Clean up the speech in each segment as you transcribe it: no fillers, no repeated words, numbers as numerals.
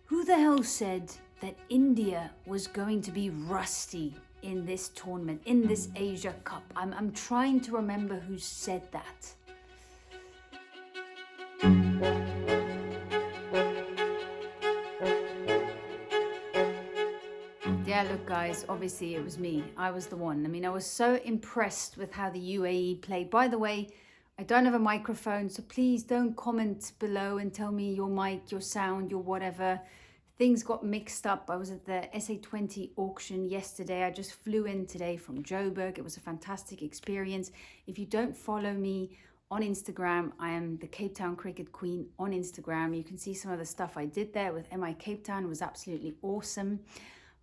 Who the hell said that India was going to be rusty in this tournament, in this Asia Cup? I'm trying to remember who said that. Yeah, look guys, obviously it was me. I was the one. I mean, I was so impressed with how the UAE played. By the way, I don't have a microphone, so please don't comment below and tell me your mic, your sound, your whatever. Things got mixed up. I was at the SA20 auction yesterday. I just flew in today from Joburg. It was a fantastic experience. If you don't follow me on Instagram, I am the Cape Town Cricket Queen on Instagram. You can see some of the stuff I did there with MI Cape Town. It was absolutely awesome.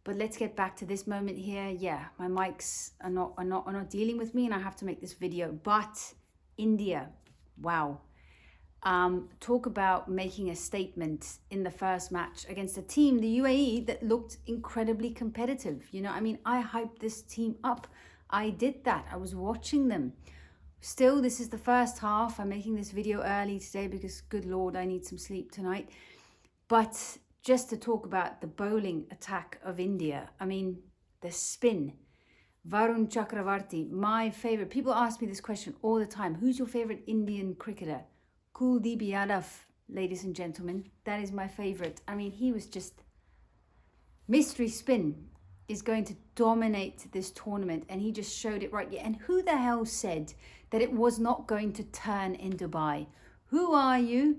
But let's get back to this moment here. Yeah, my mics are not dealing with me, and I have to make this video. But India, wow. Talk about making a statement in the first match against a team, the UAE, that looked incredibly competitive. You know, I mean, I hyped this team up. I did that. I was watching them. Still, this is the first half. I'm making this video early today because, good Lord, I need some sleep tonight. But just to talk about the bowling attack of India, I mean, the spin. Varun Chakravarti, my favorite. People ask me this question all the time. Who's your favorite Indian cricketer? Kuldeep Yadav, ladies and gentlemen. That is my favorite. I mean, he was just... Mystery spin is going to dominate this tournament, and he just showed it right. And who the hell said that it was not going to turn in Dubai? Who are you?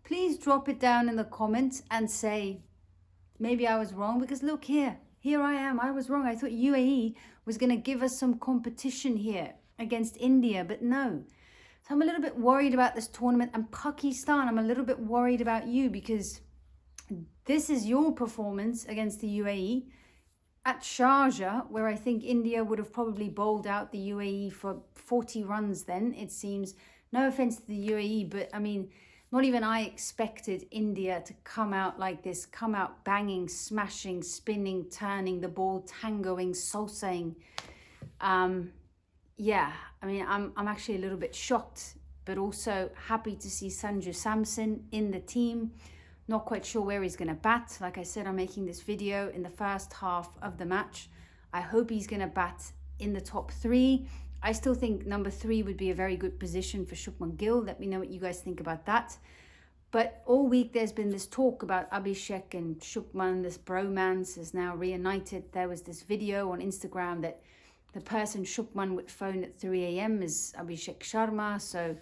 Please drop it down in the comments and say, maybe I was wrong, because look here I am. I was wrong. I thought UAE was going to give us some competition here against India, but no. So I'm a little bit worried about this tournament. And Pakistan, I'm a little bit worried about you, because this is your performance against the UAE at Sharjah, where I think India would have probably bowled out the UAE for 40 runs then, it seems. No offense to the UAE, but I mean, not even I expected India to come out like this, come out banging, smashing, spinning, turning the ball, tangoing, salsaing. Yeah, I mean, I'm actually a little bit shocked, but also happy to see Sanju Samson in the team. Not quite sure where he's going to bat. Like I said, I'm making this video in the first half of the match. I hope he's going to bat in the top 3. I still think number 3 would be a very good position for Shubman Gill. Let me know what you guys think about that. But all week there's been this talk about Abhishek and Shubman. This bromance is now reunited. There was this video on Instagram that the person Shubman would phone at 3 a.m. is Abhishek Sharma. So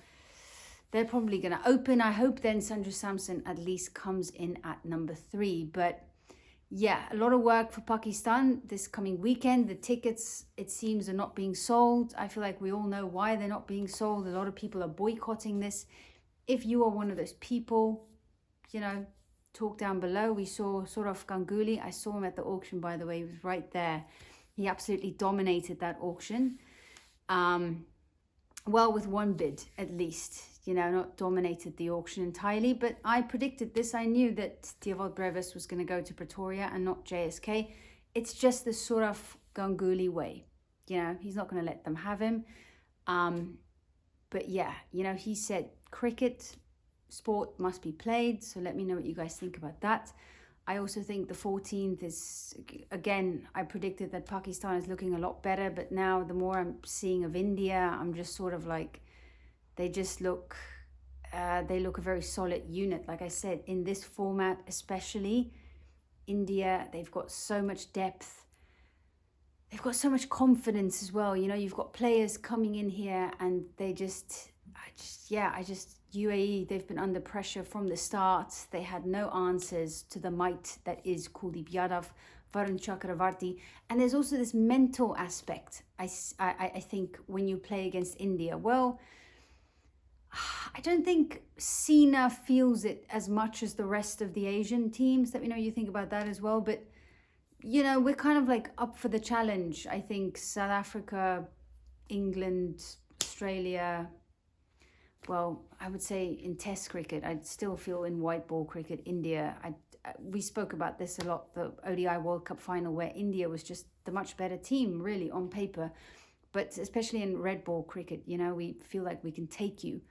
they're probably going to open. I hope then Sanju Samson at least comes in at number 3. But yeah, a lot of work for Pakistan this coming weekend. The tickets, it seems, are not being sold. I feel like we all know why they're not being sold. A lot of people are boycotting this. If you are one of those people, you know, talk down below. We saw Sourav Ganguly. I saw him at the auction, by the way. He was right there. He absolutely dominated that auction. Well, with one bid at least. You know, not dominated the auction entirely, but I predicted this. I knew that Theobald Brevis was going to go to Pretoria and not JSK. It's just the Sourav Ganguly way. You know, he's not going to let them have him. But yeah, you know, he said cricket, sport must be played. So let me know what you guys think about that. I also think the 14th is, again, I predicted that Pakistan is looking a lot better. But now the more I'm seeing of India, I'm just sort of like, they just look, they look a very solid unit. Like I said, in this format especially, India, they've got so much depth. They've got so much confidence as well. You know, you've got players coming in here and they UAE, they've been under pressure from the start. They had no answers to the might that is Kuldeep Yadav, Varun Chakravarti. And there's also this mental aspect, I think, when you play against India. Well, I don't think Sina feels it as much as the rest of the Asian teams. Let me know what you think about that as well. But, you know, we're kind of like up for the challenge. I think South Africa, England, Australia, well, I would say in Test cricket, I'd still feel in white ball cricket, India. We spoke about this a lot, the ODI World Cup final, where India was just the much better team, really, on paper. But especially in red ball cricket, you know, we feel like we can take you.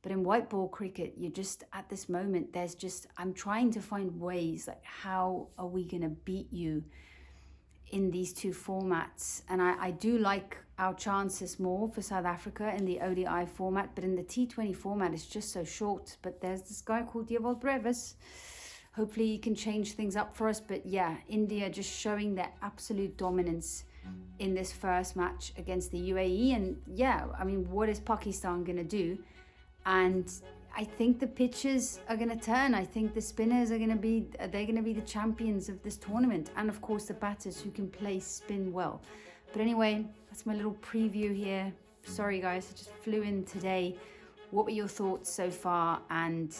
But in white ball cricket, you're just at this moment, I'm trying to find ways, like, how are we going to beat you in these two formats? And I do like our chances more for South Africa in the ODI format, but in the T20 format, it's just so short. But there's this guy called Diewald Brevis. Hopefully he can change things up for us. But yeah, India just showing their absolute dominance in this first match against the UAE. And yeah, I mean, what is Pakistan going to do? And I think the pitchers are going to turn. I think the spinners are going to be the champions of this tournament. And of course the batters who can play spin well. But anyway, that's my little preview here. Sorry guys, I just flew in today. What were your thoughts so far? And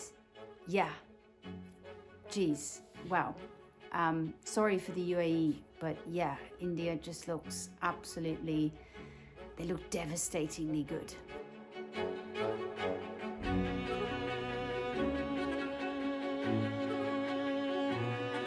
yeah, geez, wow. Sorry for the UAE, but yeah, India just looks they look devastatingly good.